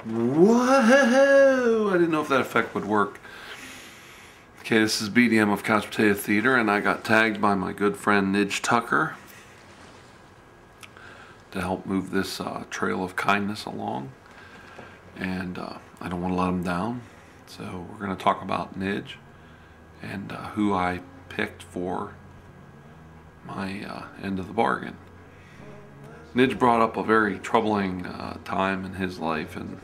Whoa! I didn't know if that effect would work. Okay, this is BDM of Couch Potato Theater, and I got tagged by my good friend Nidge Tucker to help move this trail of kindness along. And I don't want to let him down, so we're going to talk about Nidge and who I picked for my end of the bargain. Nidge brought up a very troubling time in his life, and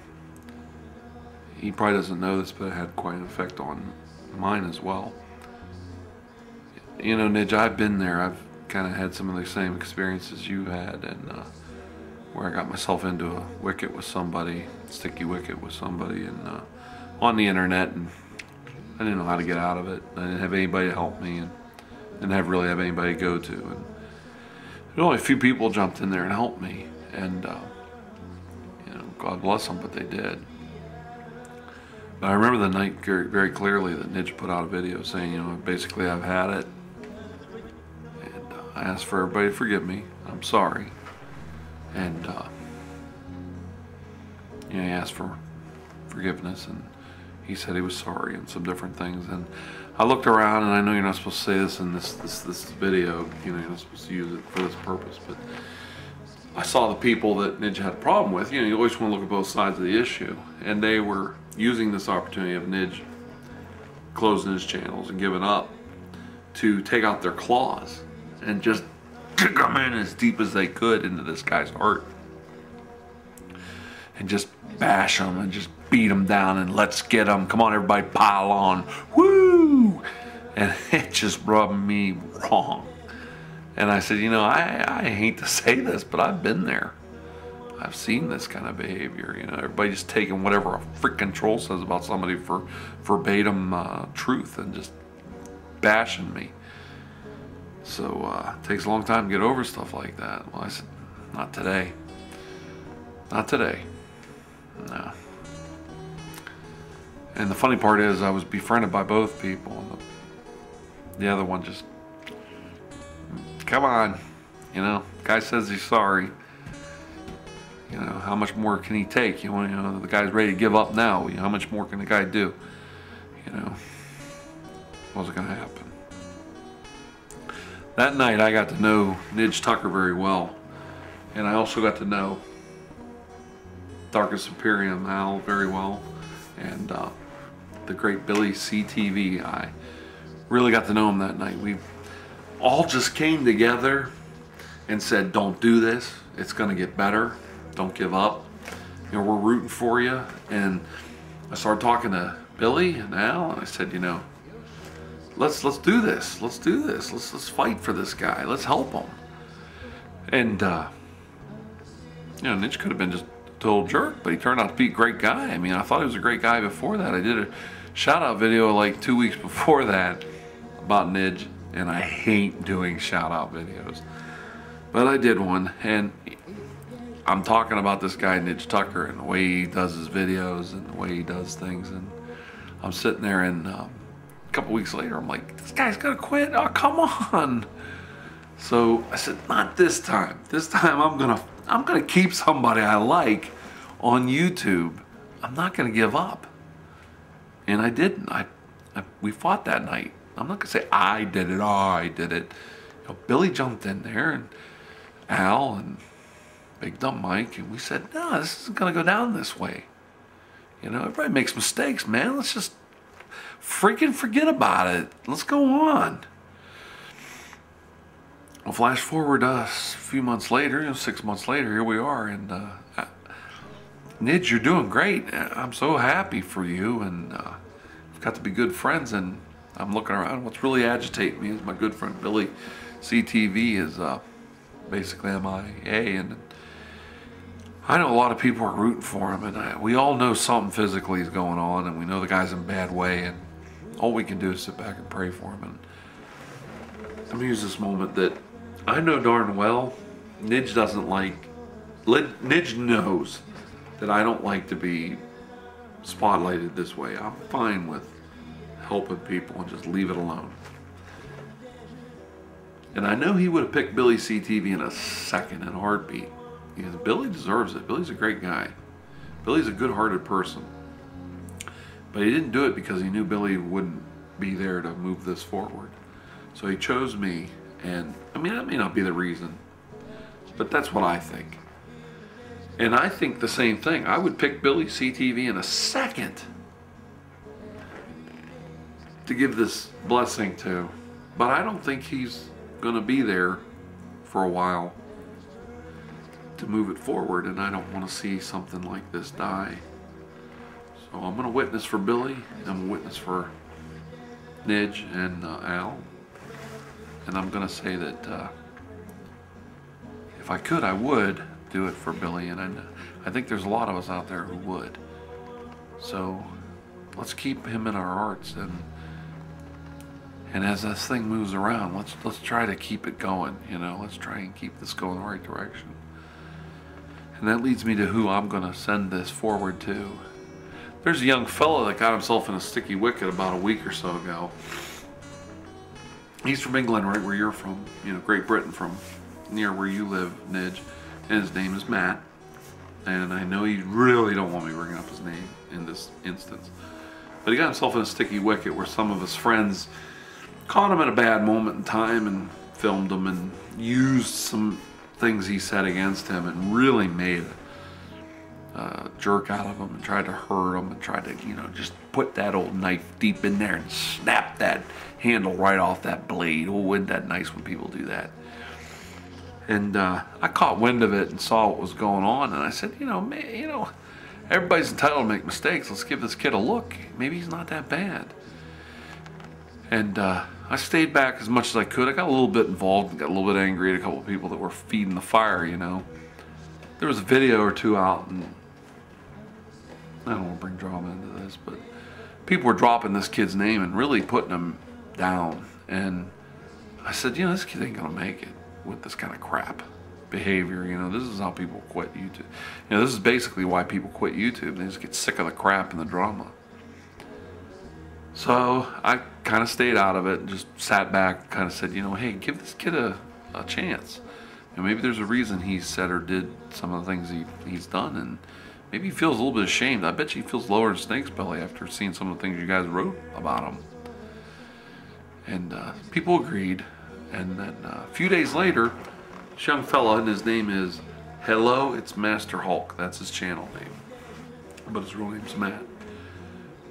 he probably doesn't know this, but it had quite an effect on mine as well. You know, Nidge, I've been there. I've kind of had some of the same experiences you had, and where I got myself into a wicket with somebody, sticky wicket with somebody, and on the internet, and I didn't know how to get out of it. I didn't have anybody to help me, and didn't really have anybody to go to. And only a few people jumped in there and helped me, and you know, God bless them, but they did. But I remember the night very, very clearly that Nidge put out a video saying, you know, basically I've had it, and I asked for everybody to forgive me. I'm sorry, and you know, he asked for forgiveness, and he said he was sorry and some different things. And I looked around, and I know you're not supposed to say this in this video, you know, you're not supposed to use it for this purpose, but I saw the people that Nidge had a problem with. You know, you always want to look at both sides of the issue, and they were using this opportunity of Nidge closing his channels and giving up to take out their claws and just come in as deep as they could into this guy's heart and just bash him and just beat him down and let's get him. Come on, everybody, pile on. Woo! And it just rubbed me wrong. And I said, you know, I hate to say this, but I've been there. I've seen this kind of behavior. You know, everybody just taking whatever a freaking troll says about somebody for verbatim truth and just bashing me. So it takes a long time to get over stuff like that. Well, I said, not today. Not today. No. And the funny part is I was befriended by both people. And the other one just, come on, you know, guy says he's sorry. You know, how much more can he take? You know, the guy's ready to give up now. You know, how much more can the guy do? You know, wasn't going to happen. That night I got to know Nidge Tucker very well. And I also got to know Darkest Imperium Al very well. And the great Billy CTV. I really got to know him that night. We all just came together and said, don't do this. It's going to get better. Don't give up. You know, we're rooting for you. And I started talking to Billy and Al, and I said, you know, let's do this. Let's do this. Let's fight for this guy. Let's help him. And you know, Nidge could have been just a total jerk, but he turned out to be a great guy. I mean, I thought he was a great guy before that. I did a shout out video like 2 weeks before that about Nidge, and I hate doing shout out videos, but I did one, and I'm talking about this guy Nidge Tucker and the way he does his videos and the way he does things, and I'm sitting there, and a couple weeks later I'm like, this guy's gonna quit. Oh, come on. So I said, not this time. This time I'm gonna keep somebody I like on YouTube. I'm not gonna give up. And I didn't. We fought that night. I'm not gonna say I did it. Oh, I did it. You know, Billy jumped in there, and Al and Big Dumb Mike, and we said, no, this isn't gonna go down this way. You know, everybody makes mistakes, man. Let's just freaking forget about it. Let's go on. Well, flash forward a few months later, you know, 6 months later, here we are, and Nidge, you're doing great. I'm so happy for you, and we've got to be good friends, and I'm looking around. What's really agitating me is my good friend Billy CTV is basically MIA, and I know a lot of people are rooting for him, and we all know something physically is going on, and we know the guy's in a bad way, and all we can do is sit back and pray for him. And I'm gonna use this moment that I know darn well Nidge doesn't like. Nidge knows that I don't like to be spotlighted this way. I'm fine with helping people and just leave it alone. And I know he would have picked Billy CTV in a second, in a heartbeat. Because Billy deserves it. Billy's a great guy. Billy's a good-hearted person. But he didn't do it because he knew Billy wouldn't be there to move this forward. So he chose me, and I mean, that may not be the reason, but that's what I think. And I think the same thing. I would pick Billy CTV in a second to give this blessing to, but I don't think he's going to be there for a while to move it forward, and I don't want to see something like this die. So I'm going to witness for Billy, I'm going to witness for Nidge and Al, and I'm going to say that if I could, I would do it for Billy, and I think there's a lot of us out there who would. So let's keep him in our hearts, and as this thing moves around, let's try to keep it going. You know, let's try and keep this going the right direction. And that leads me to who I'm going to send this forward to. There's a young fella that got himself in a sticky wicket about a week or so ago. He's from England, right where you're from, you know, Great Britain, from near where you live, Nidge. And his name is Matt. And I know you really don't want me bringing up his name in this instance. But he got himself in a sticky wicket where some of his friends caught him at a bad moment in time and filmed him and used some things he said against him and really made a jerk out of him and tried to hurt him and tried to, you know, just put that old knife deep in there and snap that handle right off that blade. Oh, isn't that nice when people do that? And I caught wind of it and saw what was going on, and I said, you know, man, you know, everybody's entitled to make mistakes. Let's give this kid a look. Maybe he's not that bad. And I stayed back as much as I could. I got a little bit involved and got a little bit angry at a couple of people that were feeding the fire, you know. There was a video or two out, and I don't want to bring drama into this, but people were dropping this kid's name and really putting him down. And I said, you know, this kid ain't going to make it with this kind of crap behavior. You know, this is how people quit YouTube. You know, this is basically why people quit YouTube. They just get sick of the crap and the drama. So I kind of stayed out of it and just sat back and kind of said, you know, hey, give this kid a chance. And maybe there's a reason he said or did some of the things he's done, and maybe he feels a little bit ashamed. I bet you he feels lower than snake's belly after seeing some of the things you guys wrote about him. And people agreed. And then a few days later, this young fella, and his name is Hello, It's Master Hulk. That's his channel name. But his real name's Matt.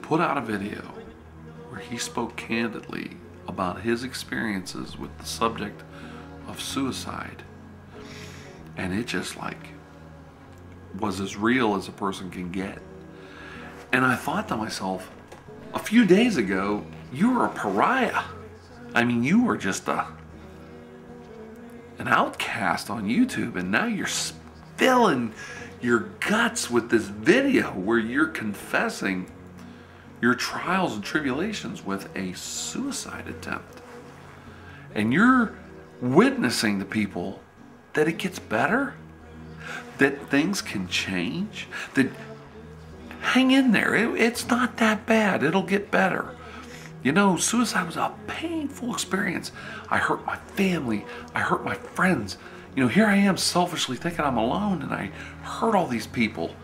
Put out a video where he spoke candidly about his experiences with the subject of suicide. And it just like was as real as a person can get. And I thought to myself, a few days ago, you were a pariah. I mean, you were just an outcast on YouTube, and now you're spilling your guts with this video where you're confessing your trials and tribulations with a suicide attempt. And you're witnessing to people that it gets better, that things can change, that hang in there, it's not that bad, it'll get better. You know, suicide was a painful experience. I hurt my family, I hurt my friends. You know, here I am selfishly thinking I'm alone, and I hurt all these people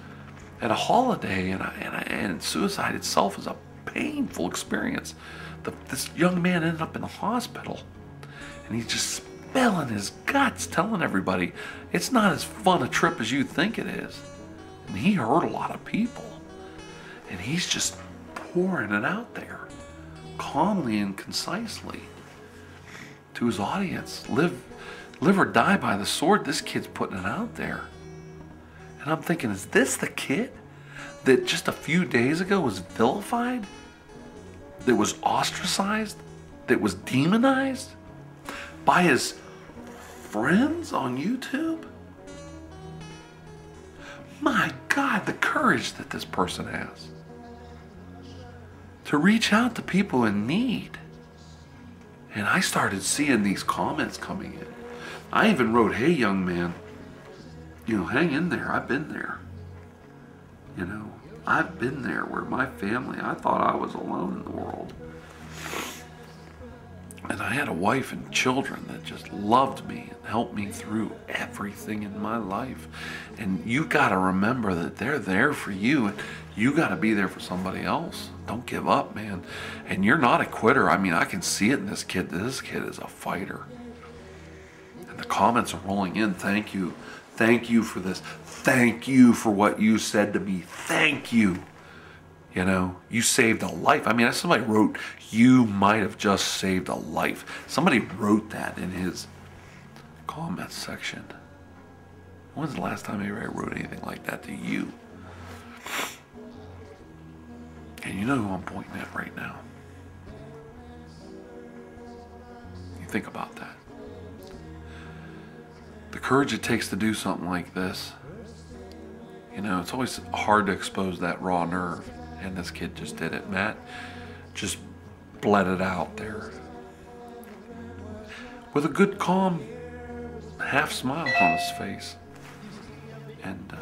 at a holiday, and suicide itself is a painful experience. This young man ended up in the hospital, and he's just spilling his guts, telling everybody it's not as fun a trip as you think it is. And he hurt a lot of people, and he's just pouring it out there, calmly and concisely, to his audience. Live or die by the sword. This kid's putting it out there. And I'm thinking, is this the kid that just a few days ago was vilified? That was ostracized? That was demonized by his friends on YouTube? My God, the courage that this person has to reach out to people in need. And I started seeing these comments coming in. I even wrote, hey, young man, you know, hang in there. I've been there. You know, I've been there where my family, I thought I was alone in the world. And I had a wife and children that just loved me and helped me through everything in my life. And you got to remember that they're there for you, and you got to be there for somebody else. Don't give up, man. And you're not a quitter. I mean, I can see it in this kid. This kid is a fighter. And the comments are rolling in. Thank you. Thank you for this. Thank you for what you said to me. Thank you. You know, you saved a life. I mean, somebody wrote, you might have just saved a life. Somebody wrote that in his comments section. When's the last time anybody wrote anything like that to you? And you know who I'm pointing at right now. You think about that. The courage it takes to do something like this. You know, it's always hard to expose that raw nerve. And this kid just did it. Matt just bled it out there with a good, calm, half smile on his face. And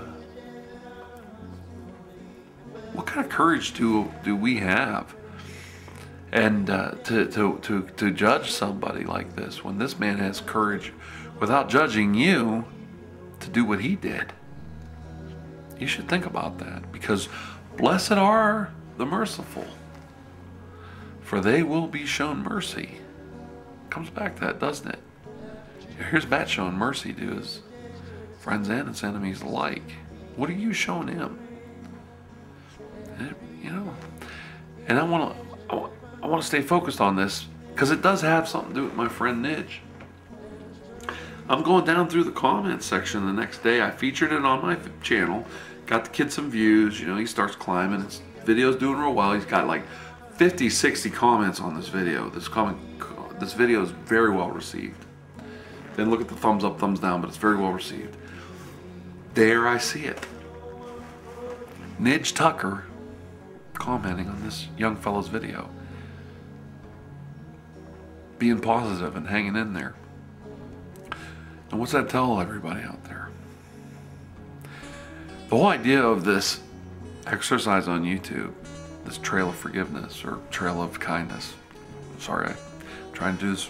what kind of courage do we have? And to judge somebody like this, when this man has courage without judging you to do what he did. You should think about that, because blessed are the merciful, for they will be shown mercy. Comes back to that, doesn't it? Here's Matt showing mercy to his friends and his enemies alike. What are you showing him? You know, and I want to stay focused on this, because it does have something to do with my friend Nidge. I'm going down through the comments section the next day. I featured it on my channel. Got the kid some views. You know, he starts climbing. His video's doing real well. He's got like 50, 60 comments on this video. This video is very well received. Then look at the thumbs up, thumbs down, but it's very well received. There I see it. Nidge Tucker commenting on this young fellow's video. Being positive and hanging in there. And what's that tell everybody out there? The whole idea of this exercise on YouTube, this trail of forgiveness or trail of kindness. Sorry, I'm trying to do this.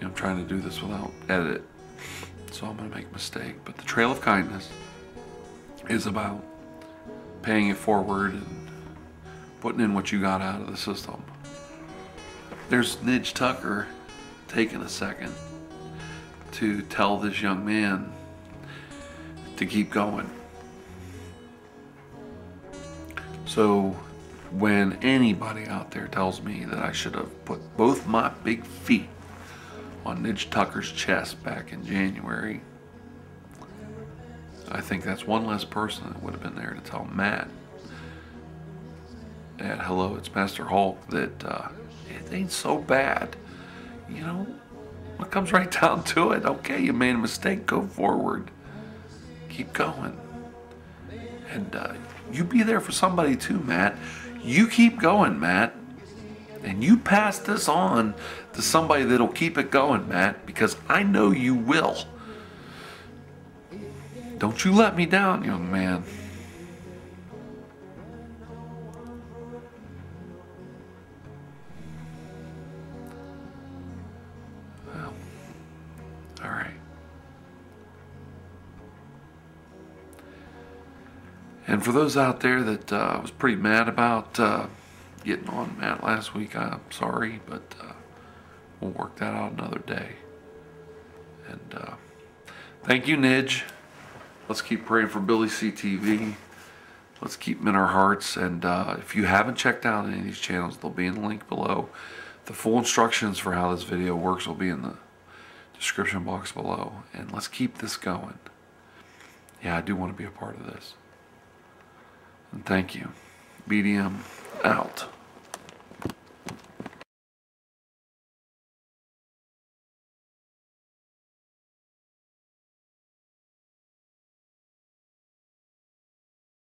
I'm trying to do this without edit, so I'm going to make a mistake. But the trail of kindness is about paying it forward and putting in what you got out of the system. There's Nidge Tucker taking a second to tell this young man to keep going. So when anybody out there tells me that I should have put both my big feet on Nidge Tucker's chest back in January, I think that's one less person that would have been there to tell Matt at Hello, It's Master Hulk that it ain't so bad. You know, it comes right down to it. Okay, you made a mistake, go forward. Keep going. And you be there for somebody too, Matt. You keep going, Matt. And you pass this on to somebody that'll keep it going, Matt, because I know you will. Don't you let me down, young man. Well, all right. And for those out there that was pretty mad about getting on Matt last week, I'm sorry, but we'll work that out another day. And thank you, Nidge. Let's keep praying for Billy CTV. Let's keep him in our hearts. And if you haven't checked out any of these channels, they'll be in the link below. The full instructions for how this video works will be in the description box below. And let's keep this going. Yeah, I do want to be a part of this. And thank you. BDM out.